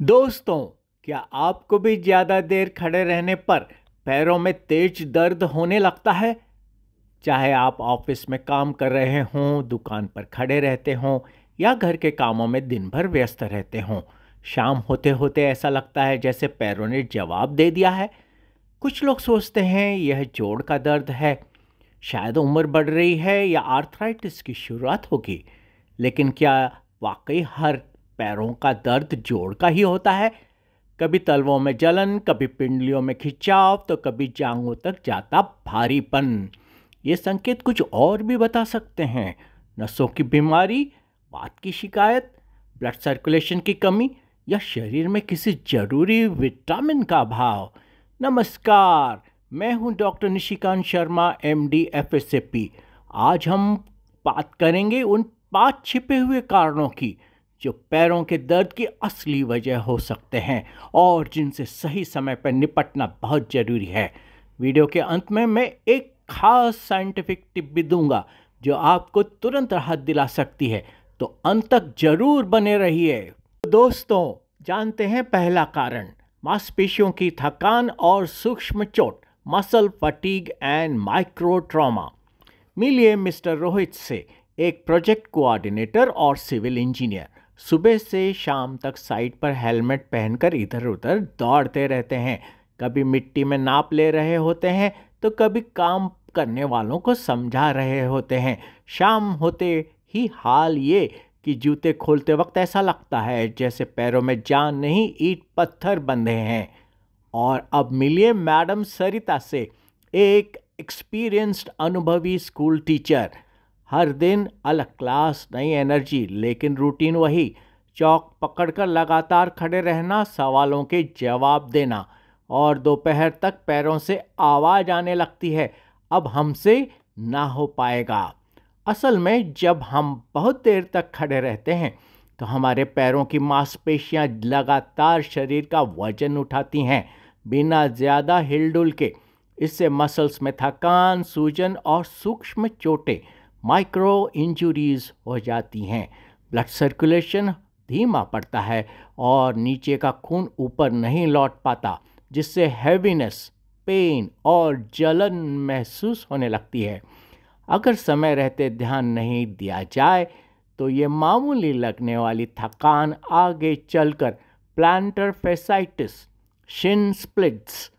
दोस्तों, क्या आपको भी ज़्यादा देर खड़े रहने पर पैरों में तेज दर्द होने लगता है? चाहे आप ऑफिस में काम कर रहे हों, दुकान पर खड़े रहते हों या घर के कामों में दिन भर व्यस्त रहते हों, शाम होते होते ऐसा लगता है जैसे पैरों ने जवाब दे दिया है। कुछ लोग सोचते हैं यह जोड़ का दर्द है, शायद उम्र बढ़ रही है या आर्थराइटिस की शुरुआत होगी। लेकिन क्या वाकई हर पैरों का दर्द जोड़ का ही होता है? कभी तलवों में जलन, कभी पिंडलियों में खिंचाव, तो कभी जांघों तक जाता भारीपन। ये संकेत कुछ और भी बता सकते हैं। नसों की बीमारी, बात की शिकायत, ब्लड सर्कुलेशन की कमी या शरीर में किसी जरूरी विटामिन का अभाव। नमस्कार, मैं हूं डॉक्टर निशिकांत शर्मा, एमडी एफएसएपी। आज हम बात करेंगे उन 5 छिपे हुए कारणों की जो पैरों के दर्द की असली वजह हो सकते हैं और जिनसे सही समय पर निपटना बहुत जरूरी है। वीडियो के अंत में मैं एक खास साइंटिफिक टिप भी दूंगा जो आपको तुरंत राहत दिला सकती है, तो अंत तक जरूर बने रहिए। दोस्तों, जानते हैं पहला कारण, मांसपेशियों की थकान और सूक्ष्म चोट, muscle fatigue and micro trauma. मिलिए मिस्टर रोहित से, एक प्रोजेक्ट कोऑर्डिनेटर और सिविल इंजीनियर। सुबह से शाम तक साइट पर हेलमेट पहनकर इधर उधर दौड़ते रहते हैं। कभी मिट्टी में नाप ले रहे होते हैं तो कभी काम करने वालों को समझा रहे होते हैं। शाम होते ही हाल ये कि जूते खोलते वक्त ऐसा लगता है जैसे पैरों में जान नहीं, ईंट पत्थर बंधे हैं। और अब मिलिए मैडम सरिता से, एक एक्सपीरियंस्ड अनुभवी स्कूल टीचर। हर दिन अलग क्लास, नई एनर्जी, लेकिन रूटीन वही। चौक पकड़कर लगातार खड़े रहना, सवालों के जवाब देना, और दोपहर तक पैरों से आवाज़ आने लगती है, अब हमसे ना हो पाएगा। असल में जब हम बहुत देर तक खड़े रहते हैं तो हमारे पैरों की मांसपेशियां लगातार शरीर का वजन उठाती हैं बिना ज़्यादा हिलडुल के। इससे मसल्स में थकान, सूजन और सूक्ष्म चोटें, माइक्रो इंजुरीज हो जाती हैं। ब्लड सर्कुलेशन धीमा पड़ता है और नीचे का खून ऊपर नहीं लौट पाता, जिससे हैवीनेस, पेन और जलन महसूस होने लगती है। अगर समय रहते ध्यान नहीं दिया जाए तो ये मामूली लगने वाली थकान आगे चलकर प्लांटर फेसाइटिस, शिन स्प्लिट्स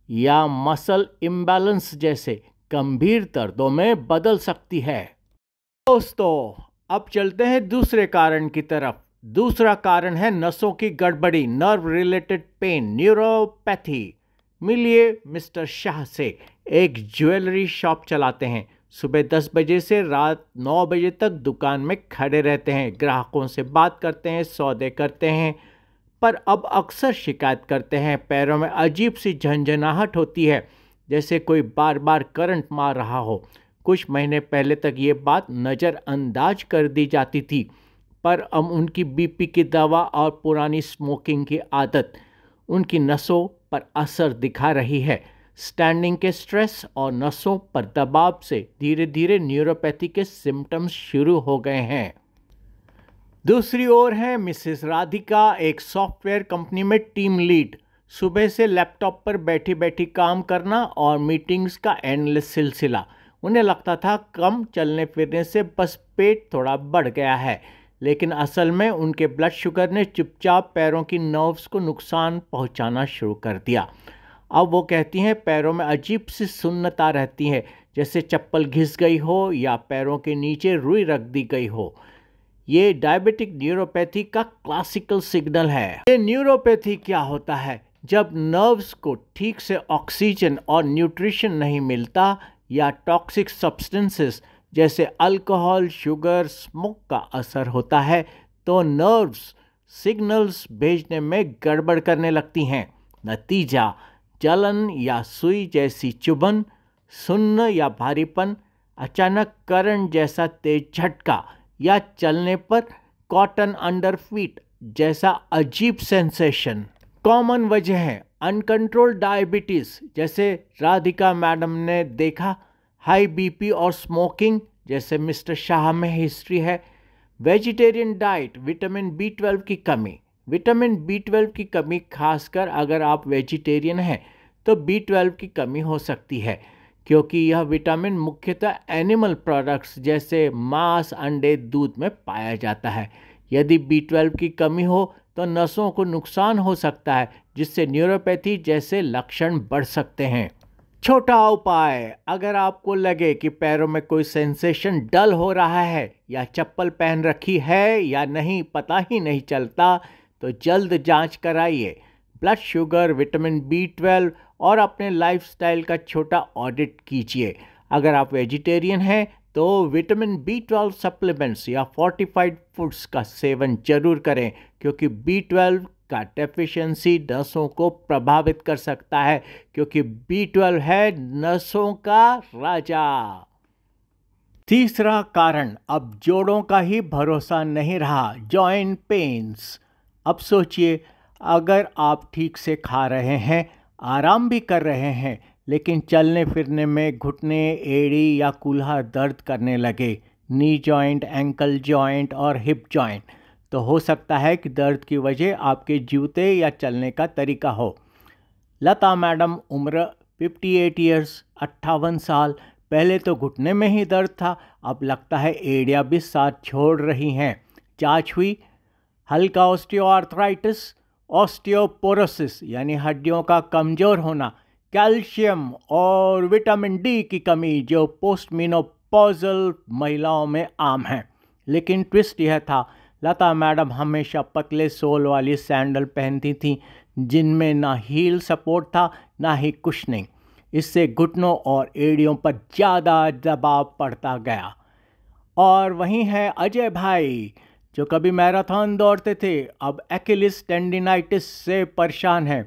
या मसल इम्बैलेंस जैसे गंभीर दर्दों में बदल सकती है। दोस्तों, अब चलते हैं दूसरे कारण की तरफ। दूसरा कारण है नसों की गड़बड़ी, नर्व रिलेटेड पेन, न्यूरोपैथी। मिलिए मिस्टर शाह से, एक ज्वेलरी शॉप चलाते हैं। सुबह 10 बजे से रात 9 बजे तक दुकान में खड़े रहते हैं, ग्राहकों से बात करते हैं, सौदे करते हैं। पर अब अक्सर शिकायत करते हैं पैरों में अजीब सी झंझनाहट होती है, जैसे कोई बार बार करंट मार रहा हो। कुछ महीने पहले तक ये बात नज़रअंदाज कर दी जाती थी, पर अब उनकी बीपी की दवा और पुरानी स्मोकिंग की आदत उनकी नसों पर असर दिखा रही है। स्टैंडिंग के स्ट्रेस और नसों पर दबाव से धीरे धीरे न्यूरोपैथी के सिम्टम्स शुरू हो गए हैं। दूसरी ओर है मिसेस राधिका, एक सॉफ्टवेयर कंपनी में टीम लीड। सुबह से लैपटॉप पर बैठी बैठी काम करना और मीटिंग्स का एंडलेस सिलसिला। उन्हें लगता था कम चलने फिरने से बस पेट थोड़ा बढ़ गया है, लेकिन असल में उनके ब्लड शुगर ने चुपचाप पैरों की नर्व्स को नुकसान पहुंचाना शुरू कर दिया। अब वो कहती हैं पैरों में अजीब सी सुन्नता रहती है, जैसे चप्पल घिस गई हो या पैरों के नीचे रुई रख दी गई हो। ये डायबिटिक न्यूरोपैथी का क्लासिकल सिग्नल है। ये न्यूरोपैथी क्या होता है? जब नर्व्स को ठीक से ऑक्सीजन और न्यूट्रिशन नहीं मिलता या टॉक्सिक सब्सटेंसेस जैसे अल्कोहल, शुगर, स्मोक का असर होता है, तो नर्व्स सिग्नल्स भेजने में गड़बड़ करने लगती हैं। नतीजा, जलन या सुई जैसी चुभन, सुन्न या भारीपन, अचानक करंट जैसा तेज झटका या चलने पर कॉटन अंडर फीट जैसा अजीब सेंसेशन। कॉमन वजह है अनकंट्रोल्ड डायबिटीज़, जैसे राधिका मैडम ने देखा, हाई बीपी और स्मोकिंग, जैसे मिस्टर शाह में हिस्ट्री है, वेजिटेरियन डाइट, विटामिन B12 की कमी, विटामिन B12 की कमी, खासकर अगर आप वेजिटेरियन हैं तो B12 की कमी हो सकती है, क्योंकि यह विटामिन मुख्यतः एनिमल प्रोडक्ट्स जैसे मांस, अंडे, दूध में पाया जाता है। यदि B12 की कमी हो तो नसों को नुकसान हो सकता है, जिससे न्यूरोपैथी जैसे लक्षण बढ़ सकते हैं। छोटा उपाय: अगर आपको लगे कि पैरों में कोई सेंसेशन डल हो रहा है या चप्पल पहन रखी है या नहीं पता ही नहीं चलता, तो जल्द जांच कराइए। ब्लड शुगर, विटामिन B12 और अपने लाइफस्टाइल का छोटा ऑडिट कीजिए। अगर आप वेजिटेरियन हैं तो विटामिन B12 सप्लीमेंट्स या फोर्टिफाइड फूड्स का सेवन जरूर करें, क्योंकि B12 का डेफिशिएंसी नसों को प्रभावित कर सकता है, क्योंकि B12 है नसों का राजा। तीसरा कारण, अब जोड़ों का ही भरोसा नहीं रहा, जॉइंट पेन्स। अब सोचिए, अगर आप ठीक से खा रहे हैं, आराम भी कर रहे हैं, लेकिन चलने फिरने में घुटने, एड़ी या कूल्हा दर्द करने लगे, नी जॉइंट, एंकल जॉइंट और हिप जॉइंट, तो हो सकता है कि दर्द की वजह आपके जूते या चलने का तरीका हो। लता मैडम, उम्र 58 ईयर्स, 58 साल। पहले तो घुटने में ही दर्द था, अब लगता है एड़ियाँ भी साथ छोड़ रही हैं। जांच हुई, हल्का ऑस्टियोआर्थराइटिस, ऑस्टियोपोरोसिस यानी हड्डियों का कमज़ोर होना, कैल्शियम और विटामिन डी की कमी, जो पोस्टमेनोपॉजल महिलाओं में आम है। लेकिन ट्विस्ट यह था, लता मैडम हमेशा पतले सोल वाली सैंडल पहनती थीं, जिनमें ना हील सपोर्ट था ना ही कुशनिंग। इससे घुटनों और एड़ियों पर ज़्यादा दबाव पड़ता गया। और वहीं है अजय भाई, जो कभी मैराथन दौड़ते थे, अब एक्िलिस टेंडिनाइटिस से परेशान है।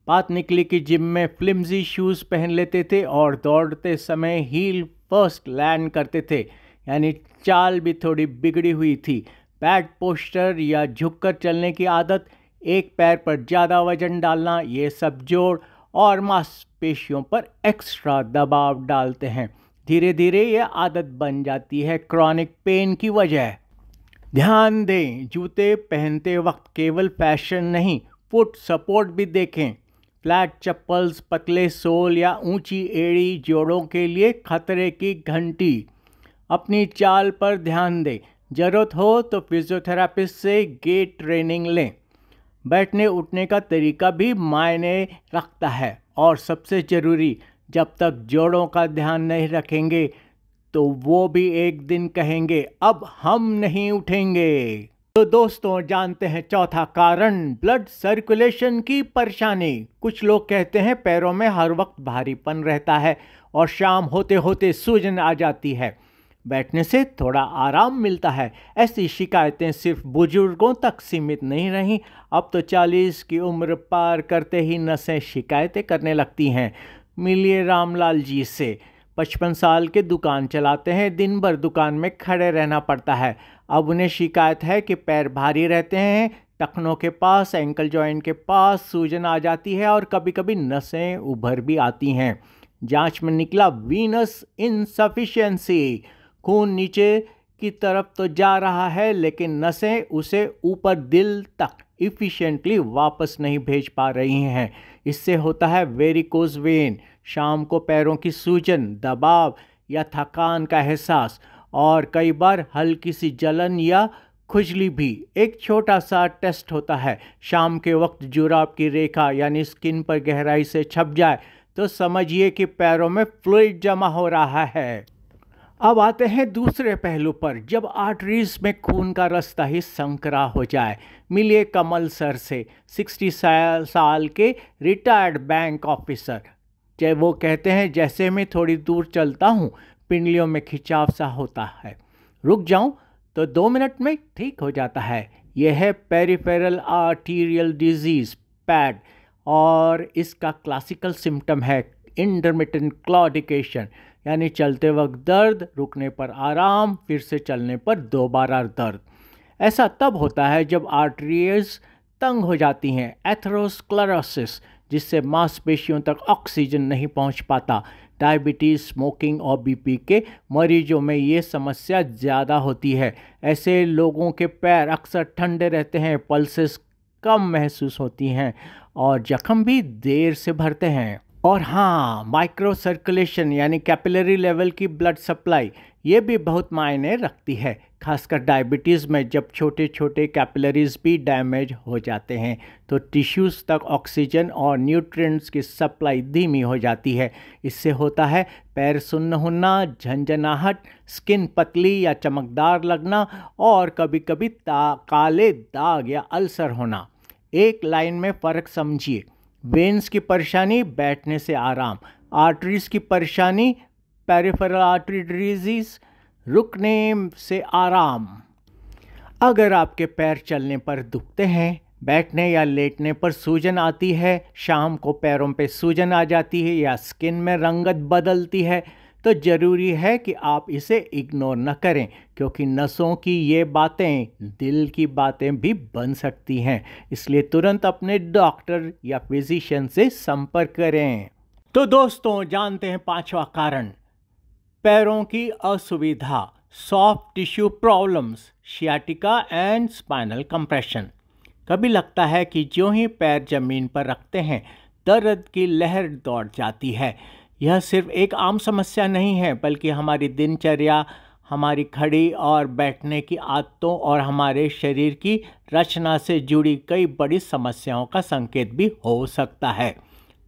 बात निकली कि जिम में फ्लिम्जी शूज़ पहन लेते थे और दौड़ते समय हील फर्स्ट लैंड करते थे, यानी चाल भी थोड़ी बिगड़ी हुई थी। बैड पोस्टर या झुककर चलने की आदत, एक पैर पर ज़्यादा वजन डालना, ये सब जोड़ और मांसपेशियों पर एक्स्ट्रा दबाव डालते हैं। धीरे धीरे ये आदत बन जाती है क्रॉनिक पेन की वजह। ध्यान दें, जूते पहनते वक्त केवल फैशन नहीं, फुट सपोर्ट भी देखें। फ्लैट चप्पल्स, पतले सोल या ऊंची एड़ी जोड़ों के लिए खतरे की घंटी। अपनी चाल पर ध्यान दें, ज़रूरत हो तो फिजियोथेरापिस्ट से गेट ट्रेनिंग लें। बैठने उठने का तरीका भी मायने रखता है, और सबसे ज़रूरी, जब तक जोड़ों का ध्यान नहीं रखेंगे तो वो भी एक दिन कहेंगे अब हम नहीं उठेंगे। तो दोस्तों, जानते हैं चौथा कारण, ब्लड सर्कुलेशन की परेशानी। कुछ लोग कहते हैं पैरों में हर वक्त भारीपन रहता है और शाम होते होते सूजन आ जाती है, बैठने से थोड़ा आराम मिलता है। ऐसी शिकायतें सिर्फ बुजुर्गों तक सीमित नहीं रहीं, अब तो 40 की उम्र पार करते ही नसें शिकायतें करने लगती हैं। मिलिए रामलाल जी से, 55 साल के दुकान चलाते हैं, दिन भर दुकान में खड़े रहना पड़ता है। अब उन्हें शिकायत है कि पैर भारी रहते हैं, टखनों के पास, एंकल जॉइंट के पास सूजन आ जाती है और कभी कभी नसें उभर भी आती हैं। जांच में निकला वीनस इनसफिशिएंसी, खून नीचे की तरफ तो जा रहा है, लेकिन नसें उसे ऊपर दिल तक इफ़िशिएंटली वापस नहीं भेज पा रही हैं। इससे होता है वेरिकोज वेन, शाम को पैरों की सूजन, दबाव या थकान का एहसास, और कई बार हल्की सी जलन या खुजली भी। एक छोटा सा टेस्ट होता है, शाम के वक्त जुराब की रेखा यानी स्किन पर गहराई से छप जाए तो समझिए कि पैरों में फ्लूइड जमा हो रहा है। अब आते हैं दूसरे पहलू पर, जब आर्टरीज में खून का रास्ता ही संकरा हो जाए। मिलिए कमल सर से, 60 साल के रिटायर्ड बैंक ऑफिसर। जब वो कहते हैं, जैसे मैं थोड़ी दूर चलता हूँ पिंडलियों में खिंचाव सा होता है, रुक जाऊँ तो 2 मिनट में ठीक हो जाता है। यह है पेरिफेरल आर्टीरियल डिजीज़, पैड, और इसका क्लासिकल सिम्टम है इंटरमिटेंट क्लॉडिकेशन, यानी चलते वक्त दर्द, रुकने पर आराम, फिर से चलने पर दोबारा दर्द। ऐसा तब होता है जब आर्टरीज तंग हो जाती हैं। एथेरोस्क्लेरोसिस, जिससे मांसपेशियों तक ऑक्सीजन नहीं पहुंच पाता। डायबिटीज़, स्मोकिंग और बीपी के मरीजों में ये समस्या ज़्यादा होती है। ऐसे लोगों के पैर अक्सर ठंडे रहते हैं, पल्सेस कम महसूस होती हैं और जख्म भी देर से भरते हैं। और हाँ, माइक्रो सर्कुलेशन यानी कैपिलरी लेवल की ब्लड सप्लाई ये भी बहुत मायने रखती है, खासकर डायबिटीज़ में जब छोटे छोटे कैपिलरीज भी डैमेज हो जाते हैं तो टिश्यूज़ तक ऑक्सीजन और न्यूट्रिएंट्स की सप्लाई धीमी हो जाती है। इससे होता है पैर सुन्न होना, झंझनाहट, स्किन पतली या चमकदार लगना और कभी कभी काले दाग या अल्सर होना। एक लाइन में फ़र्क समझिए, वेन्स की परेशानी बैठने से आराम, आर्टरीज की परेशानी पेरिफेरल आर्टरी डिजीज रुकने से आराम। अगर आपके पैर चलने पर दुखते हैं, बैठने या लेटने पर सूजन आती है, शाम को पैरों पे सूजन आ जाती है या स्किन में रंगत बदलती है, तो ज़रूरी है कि आप इसे इग्नोर न करें, क्योंकि नसों की ये बातें दिल की बातें भी बन सकती हैं। इसलिए तुरंत अपने डॉक्टर या फिजिशियन से संपर्क करें। तो दोस्तों, जानते हैं पांचवा कारण, पैरों की असुविधा, soft tissue problems, sciatica and spinal compression. कभी लगता है कि ज्यों ही पैर जमीन पर रखते हैं दर्द की लहर दौड़ जाती है। यह सिर्फ एक आम समस्या नहीं है, बल्कि हमारी दिनचर्या, हमारी खड़ी और बैठने की आदतों और हमारे शरीर की रचना से जुड़ी कई बड़ी समस्याओं का संकेत भी हो सकता है।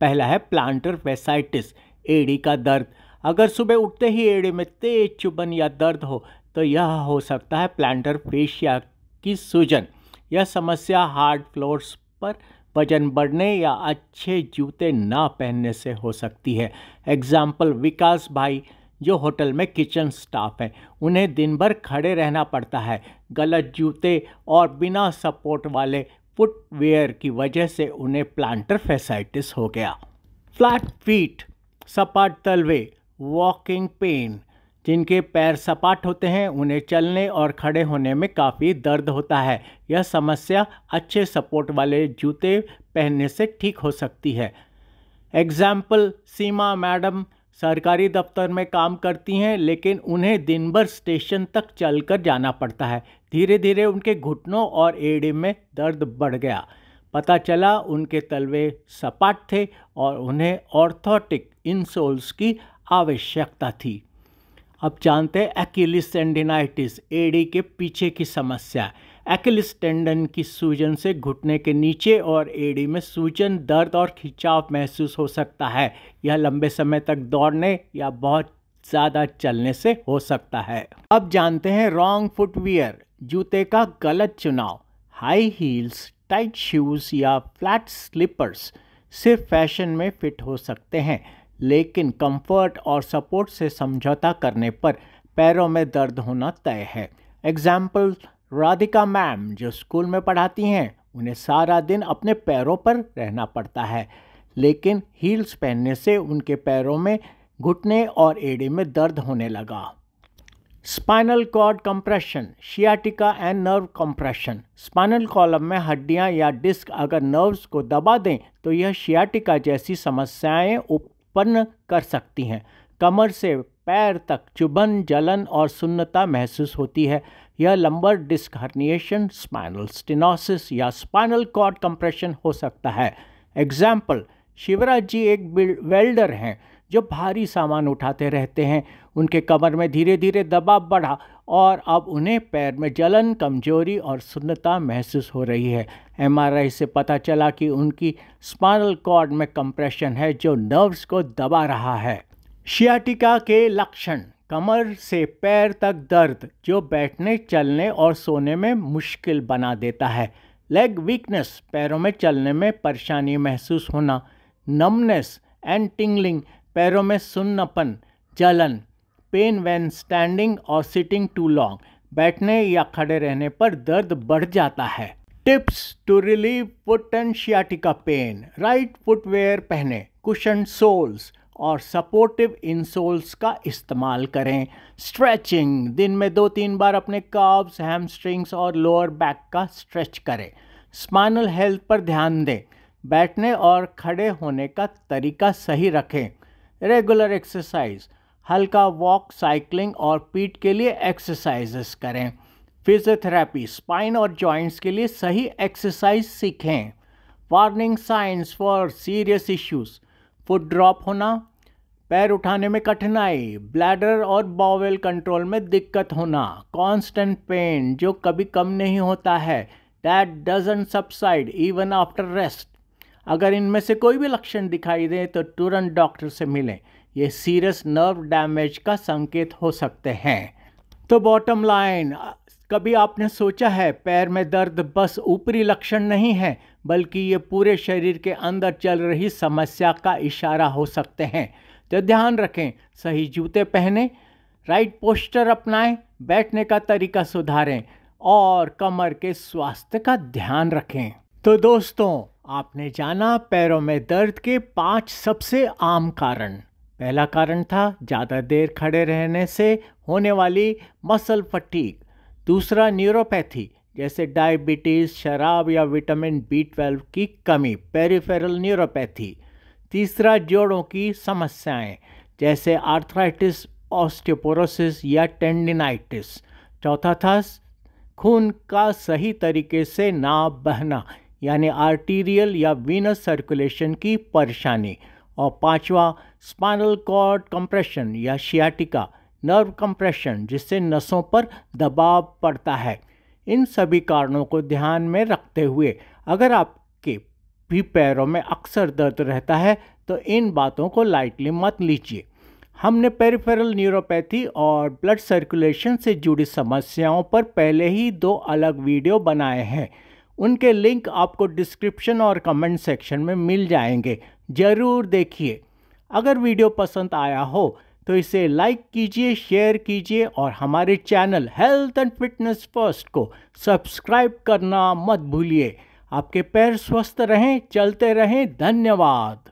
पहला है प्लांटर फैसाइटिस, एड़ी का दर्द। अगर सुबह उठते ही एड़ी में तेज चुभन या दर्द हो तो यह हो सकता है प्लांटर फेशिया की सूजन। यह समस्या हार्ड फ्लोर्स पर वजन बढ़ने या अच्छे जूते ना पहनने से हो सकती है। एग्जाम्पल, विकास भाई जो होटल में किचन स्टाफ हैं, उन्हें दिन भर खड़े रहना पड़ता है। गलत जूते और बिना सपोर्ट वाले फुटवेयर की वजह से उन्हें प्लांटर फैसाइटिस हो गया। फ्लैट फीट, सपाट तलवे, वॉकिंग पेन। जिनके पैर सपाट होते हैं उन्हें चलने और खड़े होने में काफ़ी दर्द होता है। यह समस्या अच्छे सपोर्ट वाले जूते पहनने से ठीक हो सकती है। एग्जाम्पल, सीमा मैडम सरकारी दफ्तर में काम करती हैं, लेकिन उन्हें दिन भर स्टेशन तक चलकर जाना पड़ता है। धीरे धीरे उनके घुटनों और एड़ी में दर्द बढ़ गया। पता चला उनके तलवे सपाट थे और उन्हें ऑर्थोटिक इंसोल्स की आवश्यकता थी। अब जानते हैं एक्यूलिस टेंडिनाइटिस, एड़ी के पीछे की समस्या। एक्यूलिस टेंडन की सूजन से घुटने के नीचे और एड़ी में सूजन, दर्द और खिंचाव महसूस हो सकता है। यह लंबे समय तक दौड़ने या बहुत ज़्यादा चलने से हो सकता है। अब जानते हैं रॉन्ग फुटवियर, जूते का गलत चुनाव। हाई हील्स, टाइट शूज़ या फ्लैट स्लीपर्स सिर्फ फैशन में फिट हो सकते हैं, लेकिन कंफर्ट और सपोर्ट से समझौता करने पर पैरों में दर्द होना तय है। एग्जाम्पल, राधिका मैम जो स्कूल में पढ़ाती हैं, उन्हें सारा दिन अपने पैरों पर रहना पड़ता है, लेकिन हील्स पहनने से उनके पैरों में, घुटने और एड़ी में दर्द होने लगा। Spinal cord compression, sciatica and nerve compression. Spinal column में हड्डियां या डिस्क अगर नर्व्स को दबा दें तो यह शियाटिका जैसी समस्याएं उत्पन्न कर सकती हैं। कमर से पैर तक चुभन, जलन और सुन्नता महसूस होती है। यह lumbar disc herniation, spinal stenosis या स्पाइनल कॉर्ड कंप्रेशन हो सकता है। एग्जाम्पल, शिवराज जी एक वेल्डर हैं जो भारी सामान उठाते रहते हैं। उनके कमर में धीरे धीरे दबाव बढ़ा और अब उन्हें पैर में जलन, कमजोरी और सुन्नता महसूस हो रही है। एमआरआई से पता चला कि उनकी स्पाइनल कॉर्ड में कंप्रेशन है जो नर्व्स को दबा रहा है। शियाटिका के लक्षण, कमर से पैर तक दर्द जो बैठने, चलने और सोने में मुश्किल बना देता है। लेग वीकनेस, पैरों में चलने में परेशानी महसूस होना। नमनेस एंड टिंगलिंग, पैरों में सुन्नपन, जलन। पेन व्हेन स्टैंडिंग और सिटिंग टू लॉन्ग, बैठने या खड़े रहने पर दर्द बढ़ जाता है। Tips to relieve foot and sciatica pain, right footwear पहने, कुशन सोल्स और सपोर्टिव इंसोल्स का इस्तेमाल करें। स्ट्रेचिंग, दिन में 2-3 बार अपने काफ्स, हैमस्ट्रिंग्स और लोअर बैक का स्ट्रेच करें। स्पाइनल हेल्थ पर ध्यान दें, बैठने और खड़े होने का तरीका सही रखें। रेगुलर एक्सरसाइज, हल्का वॉक, साइकिलिंग और पीठ के लिए एक्सरसाइजेस करें। फिजियोथेरेपी, स्पाइन और जॉइंट्स के लिए सही एक्सरसाइज सीखें। Warning science for serious issues, foot drop होना, पैर उठाने में कठिनाई, ब्लैडर और बाउल कंट्रोल में दिक्कत होना, कांस्टेंट पेन जो कभी कम नहीं होता है, that doesn't subside even after rest. अगर इनमें से कोई भी लक्षण दिखाई दे तो तुरंत डॉक्टर से मिलें। ये सीरियस नर्व डैमेज का संकेत हो सकते हैं। तो बॉटम लाइन, कभी आपने सोचा है पैर में दर्द बस ऊपरी लक्षण नहीं है, बल्कि ये पूरे शरीर के अंदर चल रही समस्या का इशारा हो सकते हैं। तो ध्यान रखें, सही जूते पहनें, राइट पोस्चर अपनाएं, बैठने का तरीका सुधारें और कमर के स्वास्थ्य का ध्यान रखें। तो दोस्तों, आपने जाना पैरों में दर्द के 5 सबसे आम कारण। पहला कारण था ज़्यादा देर खड़े रहने से होने वाली मसल फटीग। दूसरा न्यूरोपैथी जैसे डायबिटीज़, शराब या विटामिन B12 की कमी, पेरिफेरल न्यूरोपैथी। तीसरा जोड़ों की समस्याएं जैसे आर्थराइटिस, ऑस्टियोपोरोसिस या टेंडिनाइटिस। चौथा था खून का सही तरीके से ना बहना यानी आर्टीरियल या वीनस सर्कुलेशन की परेशानी। और पांचवा स्पाइनल कॉर्ड कंप्रेशन या शियाटिका, नर्व कंप्रेशन जिससे नसों पर दबाव पड़ता है। इन सभी कारणों को ध्यान में रखते हुए अगर आपके भी पैरों में अक्सर दर्द रहता है तो इन बातों को लाइटली मत लीजिए। हमने पेरिफेरल न्यूरोपैथी और ब्लड सर्कुलेशन से जुड़ी समस्याओं पर पहले ही 2 अलग वीडियो बनाए हैं। उनके लिंक आपको डिस्क्रिप्शन और कमेंट सेक्शन में मिल जाएंगे, ज़रूर देखिए। अगर वीडियो पसंद आया हो तो इसे लाइक कीजिए, शेयर कीजिए और हमारे channel health and fitness first को सब्सक्राइब करना मत भूलिए। आपके पैर स्वस्थ रहें, चलते रहें। धन्यवाद।